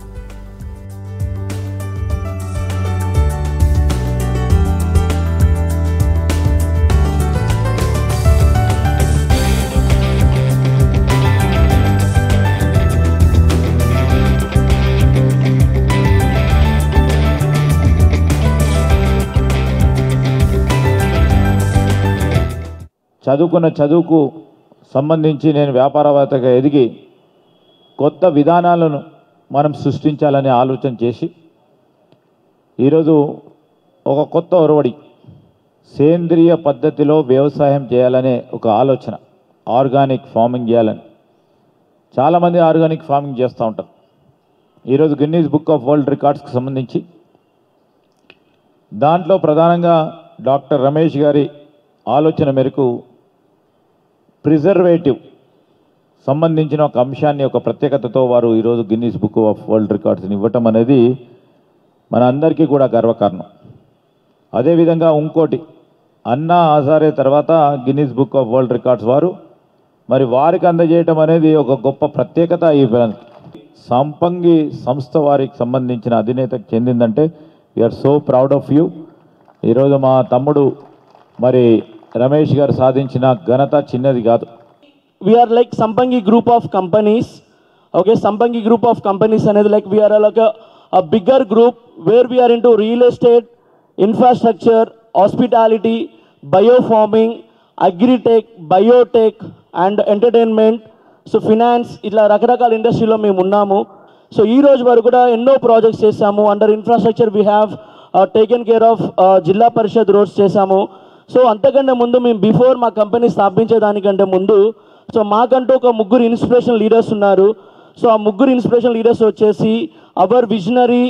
చదువుకున్న చదువుకు సంబంధించి నేను వ్యాపారవేత్తగా ఎదిగి కొత్త విధానాలను మనం సృష్టించాలనే ఆలోచన చేసి ఈరోజు ఒక కొత్త ఒరవడి సేంద్రియ పద్ధతిలో వ్యవసాయం చేయాలనే ఒక ఆలోచన, ఆర్గానిక్ ఫార్మింగ్ చేయాలని. చాలామంది ఆర్గానిక్ ఫార్మింగ్ చేస్తూ ఉంటారు. ఈరోజు గిన్నీస్ బుక్ ఆఫ్ వరల్డ్ రికార్డ్స్కి సంబంధించి దాంట్లో ప్రధానంగా డాక్టర్ రమేష్ గారి ఆలోచన మేరకు ప్రిజర్వేటివ్ సంబంధించిన ఒక అంశాన్ని ఒక ప్రత్యేకతతో వారు ఈరోజు గిన్నీస్ బుక్ ఆఫ్ వరల్డ్ రికార్డ్స్ని ఇవ్వటం అనేది మన అందరికీ కూడా గర్వకారణం. అదేవిధంగా ఇంకోటి, అన్నా హజారే తర్వాత Guinness book of world records వారు మరి వారికి అందజేయటం అనేది ఒక గొప్ప ప్రత్యేకత. ఈ సంపంగి సంస్థ వారికి సంబంధించిన అధినేతకు చెందిందంటే we're so proud of you. ఈరోజు మా తమ్ముడు మరి రమేష్ గారు సాధించిన ఘనత చిన్నది కాదు. We are like Sampangi group of companies. Okay, Sampangi group of companies అనేది like we are like a bigger group where we are into real estate, infrastructure, hospitality, biofarming, agri-tech, biotech and entertainment, so finance, ఇట్లా రకరకాల ఇండస్ట్రీలో మేము ఉన్నాము. సో ఈ రోజు వరకు కూడా ఎన్నో ప్రాజెక్ట్స్ చేసాము. Under infrastructure we have taken care of జిల్లా పరిషత్ రోడ్స్ చేసాము. సో అంతకంటే ముందు మేము బిఫోర్ మా కంపెనీ స్థాపించేదానికంటే ముందు సో మాకంటూ ఒక ముగ్గురు ఇన్స్పిరేషన్ లీడర్స్ ఉన్నారు. సో ఆ ముగ్గురు ఇన్స్పిరేషన్ లీడర్స్ వచ్చేసి అవర్ విజనరీ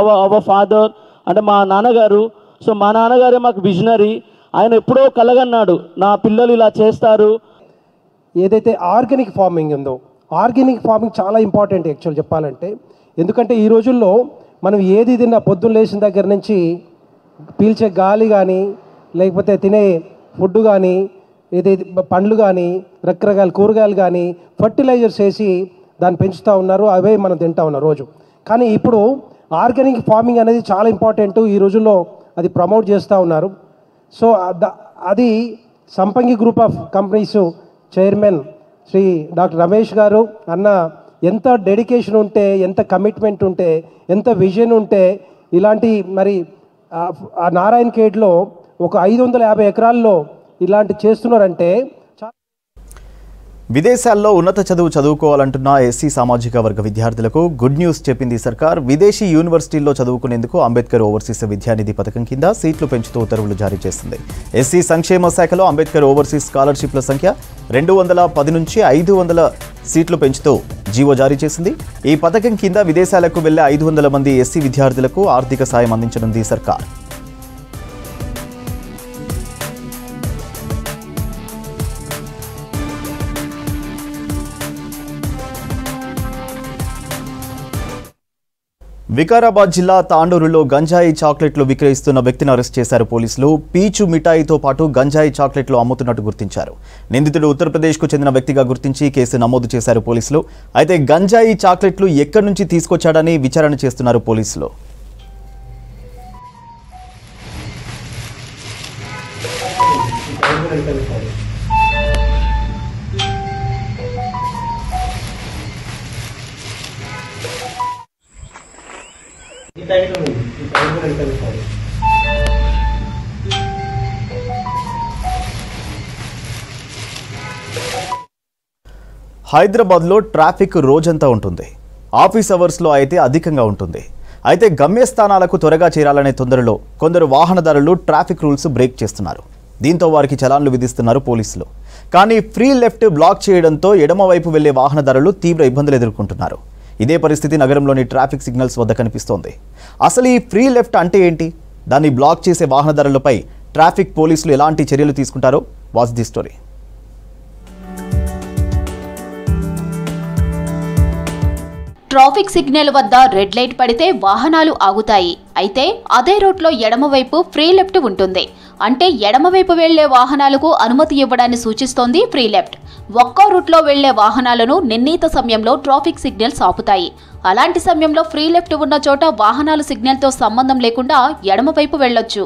అవర్ ఫాదర్ అంటే మా నాన్నగారు. సో మా నాన్నగారే మాకు విజనరీ. ఆయన ఎప్పుడో కలగన్నాడు, నా పిల్లలు ఇలా చేస్తారు. ఏదైతే ఆర్గానిక్ ఫార్మింగ్ ఉందో, ఆర్గానిక్ ఫార్మింగ్ చాలా ఇంపార్టెంట్ యాక్చువల్ చెప్పాలంటే. ఎందుకంటే ఈ రోజుల్లో మనం ఏది తిన్నా పొద్దున్న లేచిన దగ్గర నుంచి పీల్చే గాలి కానీ లేకపోతే తినే ఫుడ్ కానీ ఏదైతే పండ్లు కానీ రకరకాల కూరగాయలు కానీ ఫర్టిలైజర్స్ వేసి దాన్ని పెంచుతూ ఉన్నారు, అవే మనం తింటా ఉన్నాం రోజు. కానీ ఇప్పుడు ఆర్గానిక్ ఫార్మింగ్ అనేది చాలా ఇంపార్టెంట్. ఈ రోజుల్లో అది ప్రమోట్ చేస్తూ ఉన్నారు. సో అది Sampangi group of companies chairman Shri doctor Ramesh గారు అన్న ఎంత డెడికేషన్ ఉంటే, ఎంత కమిట్మెంట్ ఉంటే, ఎంత విజన్ ఉంటే ఇలాంటి మరి ఆ నారాయణ ఖేడ్లో ఒక 550 ఎకరాల్లో ఇలాంటి చేస్తున్నారంటే. విదేశాల్లో ఉన్నత చదువు చదువుకోవాలంటున్న ఎస్సీ సామాజిక వర్గ విద్యార్థులకు గుడ్ న్యూస్ చెప్పింది సర్కార్. విదేశీ యూనివర్సిటీల్లో చదువుకునేందుకు అంబేద్కర్ ఓవర్సీస్ విద్యానిధి పథకం కింద సీట్లు పెంచుతూ ఉత్తర్వులు జారీ చేస్తుంది. ఎస్సీ సంక్షేమ శాఖలో అంబేద్కర్ ఓవర్సీస్ స్కాలర్షిప్ల సంఖ్య 210 నుంచి 500 సీట్లు పెంచుతూ జీవో జారీ చేసింది. ఈ పథకం కింద విదేశాలకు వెళ్లే 500 మంది ఎస్సీ విద్యార్థులకు ఆర్థిక సాయం అందించనుంది సర్కార్. వికారాబాద్ జిల్లా తాండూరులో గంజాయి చాక్లెట్లు విక్రయిస్తున్న వ్యక్తిని అరెస్ట్ చేశారు పోలీసులు. పీచు మిఠాయితో పాటు గంజాయి చాక్లెట్లు అమ్ముతున్నట్టు గుర్తించారు. నిందితుడు ఉత్తరప్రదేశ్కు చెందిన వ్యక్తిగా గుర్తించి కేసు నమోదు చేశారు పోలీసులు. అయితే గంజాయి చాక్లెట్లు ఎక్కడి నుంచి తీసుకొచ్చాడని విచారణ చేస్తున్నారు పోలీసులు. హైదరాబాద్లో ట్రాఫిక్ రోజంతా ఉంటుంది. ఆఫీస్ అవర్స్లో అయితే అధికంగా ఉంటుంది. అయితే గమ్యస్థానాలకు త్వరగా చేరాలనే తొందరలో కొందరు వాహనదారులు ట్రాఫిక్ రూల్స్ బ్రేక్ చేస్తున్నారు. దీంతో వారికి చలాన్లు విధిస్తున్నారు పోలీసులు. కానీ ఫ్రీ లెఫ్ట్ బ్లాక్ చేయడంతో ఎడమవైపు వెళ్లే వాహనదారులు తీవ్ర ఇబ్బందులు ఎదుర్కొంటున్నారు. ఇదే పరిస్థితి నగరంలోని ట్రాఫిక్ సిగ్నల్స్ వద్ద కనిపిస్తోంది. అసలు ఈ ఫ్రీ లెఫ్ట్ అంటే ఏంటి? దాన్ని బ్లాక్ చేసే వాహనదారులపై ట్రాఫిక్ పోలీసులు ఎలాంటి చర్యలు తీసుకుంటారో watch the story. Traffic signal వద్ద రెడ్ లైట్ పడితే వాహనాలు ఆగుతాయి. అయితే అదే రోడ్లో ఎడమవైపు ఫ్రీ లెఫ్ట్ ఉంటుంది. అంటే ఎడమవైపు వెళ్లే వాహనాలకు అనుమతి ఇవ్వడాన్ని సూచిస్తోంది ఫ్రీ లెఫ్ట్. ఒక్కో రూట్లో వెళ్లే వాహనాలను నిర్ణీత సమయంలో ట్రాఫిక్ సిగ్నల్స్ ఆపుతాయి. అలాంటి సమయంలో ఫ్రీ లెఫ్ట్ ఉన్న చోట వాహనాలు సిగ్నల్తో సంబంధం లేకుండా ఎడమవైపు వెళ్లొచ్చు.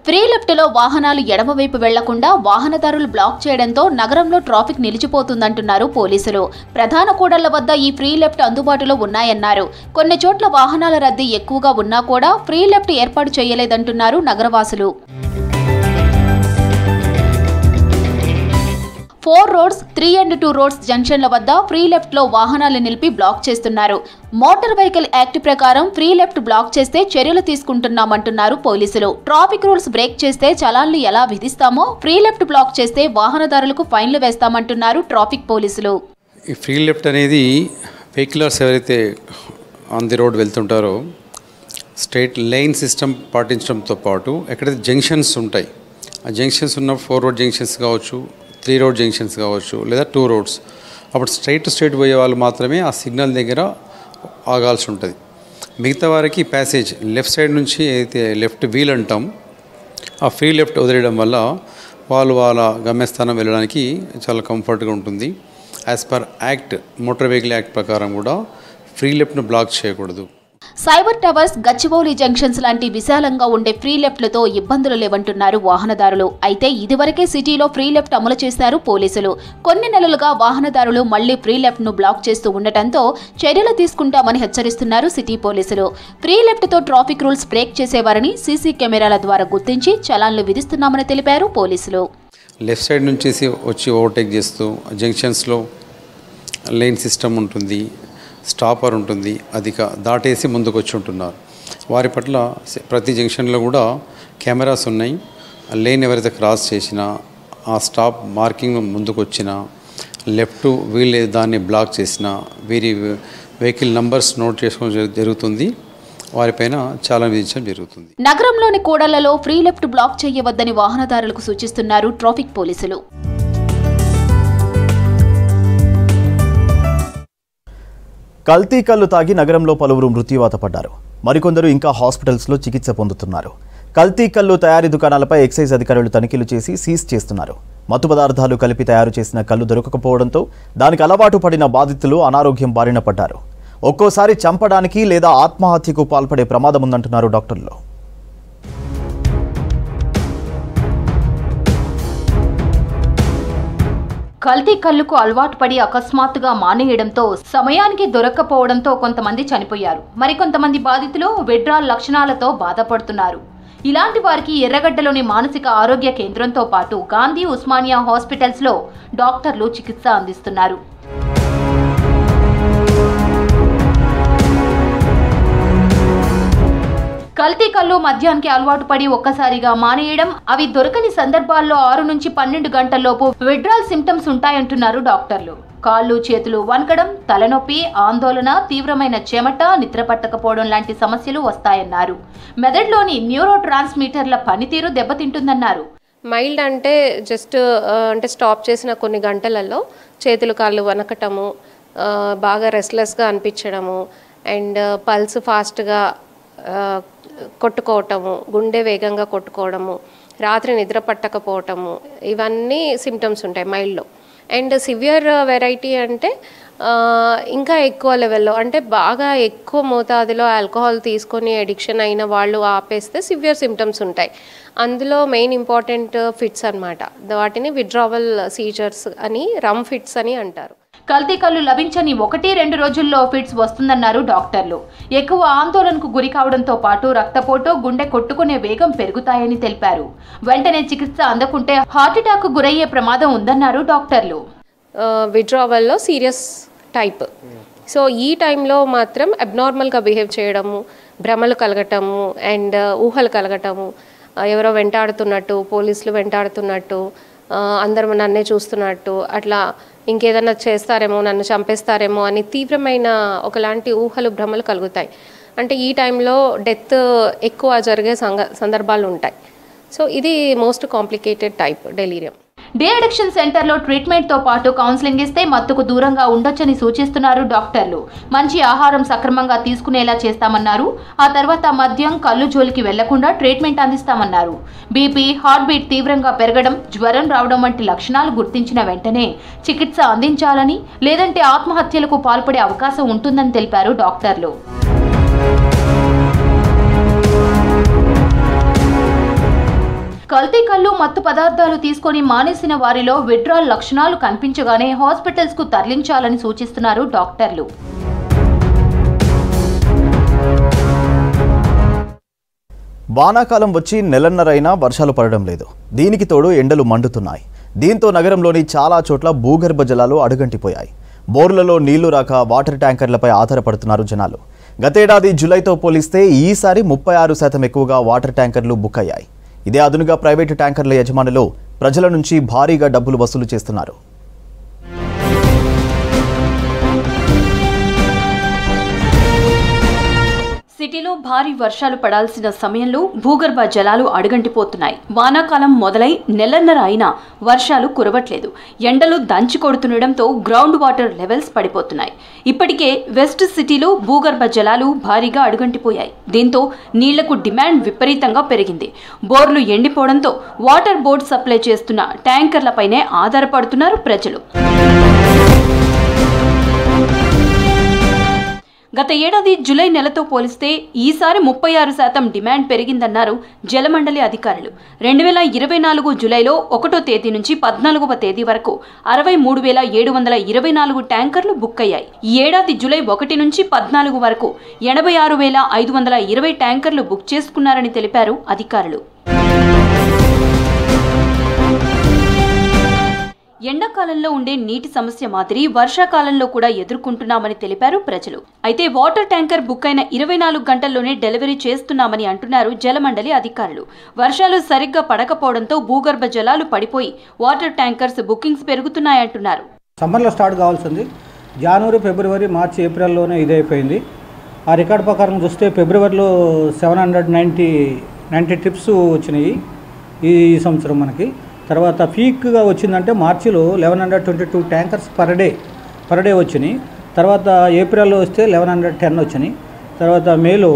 ఫ్రీ లెఫ్ట్లో వాహనాలు ఎడమవైపు వెళ్లకుండా వాహనదారులు బ్లాక్ చేయడంతో నగరంలో ట్రాఫిక్ నిలిచిపోతుందంటున్నారు పోలీసులు. ప్రధాన కూడళ్ల వద్ద ఈ ఫ్రీ లెఫ్ట్ అందుబాటులో ఉన్నాయన్నారు. కొన్ని చోట్ల వాహనాల రద్దీ ఎక్కువగా ఉన్నా కూడా ఫ్రీ లెఫ్ట్ ఏర్పాటు చేయలేదంటున్నారు నగరవాసులు. 4 రోడ్స్ 3 and 2 రోడ్స్ జంక్షన్ల వద్ద ఫ్రీ లెఫ్ట్ లో వాహనాలు నిలిపి బ్లాక్ చేస్తున్నారు. మోటార్ వెహికల్ యాక్ట్ ప్రకారం ఫ్రీ లెఫ్ట్ బ్లాక్ చేస్తే చర్యలు తీసుకుంటున్నామంటున్నారు పోలీసులు. ట్రాఫిక్ రూల్స్ బ్రేక్ చేస్తే చలాన్లు ఎలా విధిస్తామో ఫ్రీ లెఫ్ట్ బ్లాక్ చేస్తే వాహనదారులకు ఫైన్లు వేస్తామంటున్నారు ట్రాఫిక్ పోలీసులు. ఈ ఫ్రీ లెఫ్ట్ అనేది వెహికలర్స్ ఎవరైతే ఆన్ ది రోడ్ వెళ్తుంటారో స్ట్రైట్ లైన్ సిస్టమ్ పాటించడంతో పాటు ఎక్కడైతే జంక్షన్స్ ఉంటాయి, ఆ జంక్షన్స్ ఉన్న 4 రోడ్ జంక్షన్స్ కావచ్చు, 3 రోడ్ జంక్షన్స్ కావచ్చు, లేదా 2 రోడ్స్, అప్పుడు స్ట్రైట్ టు స్ట్రైట్ పోయే వాళ్ళు మాత్రమే ఆ సిగ్నల్ దగ్గర ఆగాల్సి ఉంటుంది. మిగతా వారికి ప్యాసేజ్ లెఫ్ట్ సైడ్ నుంచి అయితే లెఫ్ట్ వీల్ అంటాం, ఆ ఫ్రీ లెఫ్ట్ వదిలేయడం వల్ల వాళ్ళు వాళ్ళ గమ్యస్థానం వెళ్ళడానికి చాలా కంఫర్ట్గా ఉంటుంది. As per act, motor vehicle act ప్రకారం కూడా ఫ్రీ లెఫ్ట్ను బ్లాక్ చేయకూడదు. సైబర్ టవర్స్, గచ్చిబౌలి జంక్షన్స్ లాంటి విశాలంగా ఉండే ఫ్రీ లెఫ్ట్లతో ఇబ్బందులు లేవంటున్నారు వాహనదారులు. అయితే ఇదివరకే సిటీలో ఫ్రీ లెఫ్ట్ అమలు చేశారు పోలీసులు. కొన్ని నెలలుగా వాహనదారులు మళ్లీ ఫ్రీ లెఫ్ట్ ను బ్లాక్ చేస్తూ ఉండటంతో చర్యలు తీసుకుంటామని హెచ్చరిస్తున్నారు సిటీ పోలీసులు. ఫ్రీ లెఫ్ట్ తో ట్రాఫిక్ రూల్స్ బ్రేక్ చేసేవారని సీసీ కెమెరాల ద్వారా గుర్తించి చలాన్లు విధిస్తున్నామని తెలిపారు పోలీసులు. లెఫ్ట్ సైడ్ నుంచి వచ్చి ఓవర్టేక్ చేస్తూ జంక్షన్స్లో లైన్ సిస్టమ్ ఉంటుంది, స్టాపర్ ఉంటుంది, అది దాటేసి ముందుకు వచ్చి ఉంటున్నారు. వారి పట్ల ప్రతి జంక్షన్లో కూడా కెమెరాస్ ఉన్నాయి. లేన్ ఎవరైతే క్రాస్ చేసినా, ఆ స్టాప్ మార్కింగ్ ముందుకు వచ్చినా, లెఫ్ట్ వీల్ దాన్ని బ్లాక్ చేసినా వీరి వెహికల్ నంబర్స్ నోట్ చేసుకోవడం జరుగుతుంది. వారిపైన చాలా విధించడం జరుగుతుంది. నగరంలోని కూడళ్లలో ఫ్రీ లెఫ్ట్ బ్లాక్ చేయవద్దని వాహనదారులకు సూచిస్తున్నారు ట్రాఫిక్ పోలీసులు. కల్తీ కల్లు తాగి నగరంలో పలువురు మృత్యువాత పడ్డారు. మరికొందరు ఇంకా హాస్పిటల్స్లో చికిత్స పొందుతున్నారు. కల్తీ కల్లు తయారీ దుకాణాలపై ఎక్సైజ్ అధికారులు తనిఖీలు చేసి సీజ్ చేస్తున్నారు. మత్తు పదార్థాలు కలిపి తయారు చేసిన కల్లు దొరకకపోవడంతో దానికి అలవాటు పడిన బాధితులు అనారోగ్యం బారిన పడ్డారు. ఒక్కోసారి చంపడానికి లేదా ఆత్మహత్యకు పాల్పడే ప్రమాదం ఉందంటున్నారు డాక్టర్లు. కల్తీ కల్లుకు అలవాటు పడి అకస్మాత్తుగా మానేయడంతో సమయానికి దొరక్కపోవడంతో కొంతమంది చనిపోయారు. మరికొంతమంది బాధితులు విడ్రాల్ లక్షణాలతో బాధపడుతున్నారు. ఇలాంటి వారికి ఎర్రగడ్డలోని మానసిక ఆరోగ్య కేంద్రంతో పాటు గాంధీ, ఉస్మానియా హాస్పిటల్స్లో డాక్టర్లు చికిత్స అందిస్తున్నారు. కల్తీ కల్లు మద్యానికి అలవాటు పడి ఒక్కసారిగా మానేయడం, అవి దొరకని సందర్భాల్లో 6 నుంచి 12 గంటల్లోపు విడ్రాల్ సిమ్టమ్స్ ఉంటాయంటున్నారు డాక్టర్లు. కాళ్ళు చేతులు వణకడం, తలనొప్పి, ఆందోళన, తీవ్రమైన చెమట, నిద్ర పట్టకపోవడం లాంటి సమస్యలు వస్తాయన్నారు. మెదడులోని న్యూరో ట్రాన్స్మిటర్ల పనితీరు దెబ్బతింటుందన్నారు. మైల్డ్ అంటే జస్ట్ అంటే స్టాప్ చేసిన కొన్ని గంటలలో చేతులు కాళ్ళు వనకటము, బాగా రెస్ట్లెస్గా అనిపించడము, అండ్ పల్స్ ఫాస్ట్గా కొట్టుకోవటము, గుండె వేగంగా కొట్టుకోవడము, రాత్రి నిద్ర పట్టకపోవటము, ఇవన్నీ సిమ్టమ్స్ ఉంటాయి మైల్డ్లో. అండ్ సివియర్ వెరైటీ అంటే ఇంకా ఎక్కువ లెవెల్లో, అంటే బాగా ఎక్కువ మోతాదులో ఆల్కహాల్ తీసుకొని అడిక్షన్ అయిన వాళ్ళు ఆపేస్తే సివియర్ సిమ్టమ్స్ ఉంటాయి. అందులో మెయిన్ ఇంపార్టెంట్ ఫిట్స్ అన్నమాట. వాటిని విత్డ్రావల్ సీజర్స్ అని, రమ్ ఫిట్స్ అని అంటారు. కల్తీ కళ్ళు లభించని 1-2 రోజుల్లో ఫిట్స్ వస్తుందన్నారు డాక్టర్లు. ఎక్కువ ఆందోళనకు గురి కావడంతో పాటు రక్తపోటు, గుండె కొట్టుకునే వేగం పెరుగుతాయని తెలిపారు. వెంటనే చికిత్స అందకుంటే హార్ట్అటాక్ గురయ్యే ప్రమాదం ఉందన్నారు డాక్టర్లు. విత్డ్రావల్లో సీరియస్ టైప్. సో ఈ టైంలో మాత్రం అబ్నార్మల్గా బిహేవ్ చేయడము, భ్రమలు కలగటము అండ్ ఊహలు కలగటము, ఎవరో వెంటాడుతున్నట్టు, పోలీసులు వెంటాడుతున్నట్టు, అందరూ నన్నే చూస్తున్నట్టు, అట్లా ఇంకేదన్నా చేస్తారేమో, నన్ను చంపేస్తారేమో అని తీవ్రమైన ఒకలాంటి ఊహలు, భ్రమలు కలుగుతాయి. అంటే ఈ టైంలో డెత్ ఎక్కువ జరిగే సందర్భాలు ఉంటాయి. సో ఇది most complicated type delirium. Day addiction సెంటర్లో ట్రీట్మెంట్తో పాటు కౌన్సిలింగ్ ఇస్తే మత్తుకు దూరంగా ఉండొచ్చని సూచిస్తున్నారు డాక్టర్లు. మంచి ఆహారం సక్రమంగా తీసుకునేలా చేస్తామన్నారు. ఆ తర్వాత మద్యం, కళ్ళు జోలికి వెళ్లకుండా ట్రీట్మెంట్ అందిస్తామన్నారు. బీపీ, హార్ట్ బీట్ తీవ్రంగా పెరగడం, జ్వరం రావడం వంటి లక్షణాలు గుర్తించిన వెంటనే చికిత్స అందించాలని, లేదంటే ఆత్మహత్యలకు పాల్పడే అవకాశం ఉంటుందని తెలిపారు డాక్టర్లు. కల్తీ కళ్ళు, మత్తు పదార్థాలు తీసుకొని మానేసిన వారిలో విత్డ్రాల్ లక్షణాలు కనిపించగానే హాస్పిటల్స్ కు తరలించాలని సూచిస్తున్నారు డాక్టర్లు. వానాకాలం వచ్చి నెలన్నరైనా వర్షాలు పడడం లేదు. దీనికి తోడు ఎండలు మండుతున్నాయి. దీంతో నగరంలోని చాలా చోట్ల భూగర్భ జలాలు అడుగంటిపోయాయి. బోర్లలో నీళ్లు రాక వాటర్ ట్యాంకర్లపై ఆధారపడుతున్నారు జనాలు. గతేడాది జూలైతో పోలిస్తే ఈసారి 36% ఎక్కువగా వాటర్ ట్యాంకర్లు బుక్ అయ్యాయి. ఇదే అదునుగా ప్రైవేటు ట్యాంకర్ల యజమానులు ప్రజల నుంచి భారీగా డబ్బులు వసూలు చేస్తున్నారు. సిటీలో భారీ వర్షాలు పడాల్సిన సమయంలో భూగర్భ జలాలు అడుగంటిపోతున్నాయి. వానాకాలం మొదలై నెలన్నర అయినా వర్షాలు కురవట్లేదు. ఎండలు దంచి కొడుతుండటంతో గ్రౌండ్ వాటర్ లెవెల్స్ పడిపోతున్నాయి. ఇప్పటికే వెస్ట్ సిటీలో భూగర్భ జలాలు భారీగా అడుగంటిపోయాయి. దీంతో నీళ్లకు డిమాండ్ విపరీతంగా పెరిగింది. బోర్లు ఎండిపోవడంతో వాటర్ బోర్డు సప్లై చేస్తున్న ట్యాంకర్లపైనే ఆధారపడుతున్నారు ప్రజలు. గత ఏడాది జూలై నెలతో పోలిస్తే ఈసారి 36% డిమాండ్ పెరిగిందన్నారు జలమండలి అధికారులు. 2024 జూలైలో 1వ తేదీ నుంచి 14వ తేదీ వరకు 63,724 ట్యాంకర్లు బుక్ అయ్యాయి. ఈ ఏడాది జూలై 1 నుంచి 14 వరకు 86,520 ట్యాంకర్లు బుక్ చేసుకున్నారని తెలిపారు అధికారులు. ఎండాకాలంలో ఉండే నీటి సమస్య మాదిరి వర్షాకాలంలో కూడా ఎదుర్కొంటున్నామని తెలిపారు ప్రజలు. అయితే వాటర్ ట్యాంకర్ బుక్ అయిన 24 గంటల్లోనే డెలివరీ చేస్తున్నామని అంటున్నారు జలమండలి అధికారులు. వర్షాలు సరిగ్గా పడకపోవడంతో భూగర్భ జలాలు పడిపోయి వాటర్ ట్యాంకర్స్ బుకింగ్స్ పెరుగుతున్నాయంటున్నారు. సమ్మర్లో స్టార్ట్ కావాల్సింది జనవరి, ఫిబ్రవరి, మార్చి, ఏప్రిల్లోనే ఇదైపోయింది. ఆ రికార్డు ప్రకారం చూస్తే ఫిబ్రవరిలో 790 ట్రిప్స్ వచ్చినాయి ఈ సంవత్సరం మనకి. తర్వాత పీక్గా వచ్చిందంటే మార్చిలో 1122 ట్యాంకర్స్ పర్ డే వచ్చినాయి. తర్వాత ఏప్రిల్లో వస్తే 1110 వచ్చినాయి. తర్వాత మేలో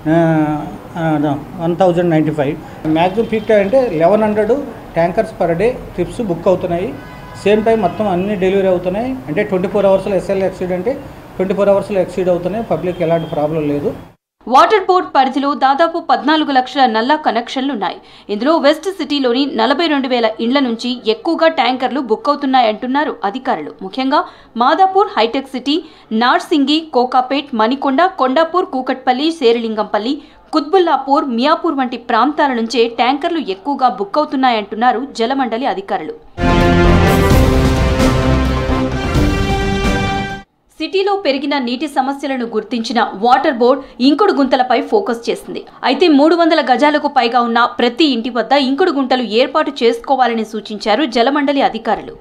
1095. మ్యాక్సిమం పీక్ అంటే 1100 tankers per day trips book అవుతున్నాయి. సేమ్ టైం మొత్తం అన్ని డెలివరీ అవుతున్నాయి. అంటే 24 అవర్స్లో ఎస్ఎల్ ఎక్సీడ్ అంటే 24 అవర్స్లో ఎక్సీడ్ అవుతున్నాయి. పబ్లిక్ ఎలాంటి ప్రాబ్లం లేదు. వాటర్ బోర్డ్ పరిధిలో దాదాపు 14 లక్షల నల్లా కనెక్షన్లున్నాయి. ఇందులో వెస్ట్ సిటీలోని 42,000 ఇండ్ల నుంచి ఎక్కువగా ట్యాంకర్లు బుక్ అవుతున్నాయంటున్నారు అధికారులు. ముఖ్యంగా మాదాపూర్, హైటెక్ సిటీ, నార్సింగి, కోకాపేట్, మణికొండ, కొండాపూర్, కూకట్పల్లి, శేరిలింగంపల్లి, కుత్బుల్లాపూర్, మియాపూర్ వంటి ప్రాంతాల నుంచే ట్యాంకర్లు ఎక్కువగా బుక్ అవుతున్నాయంటున్నారు జలమండలి అధికారులు. సిటీలో పెరిగిన నీటి సమస్యలను గుర్తించిన వాటర్ బోర్డ్ ఇంకుడు గుంతలపై ఫోకస్ చేసింది. అయితే 300 గజాలకు పైగా ఉన్న ప్రతి ఇంటి వద్ద ఇంకుడు గుంటలు ఏర్పాటు చేసుకోవాలని సూచించారు జలమండలి అధికారులు.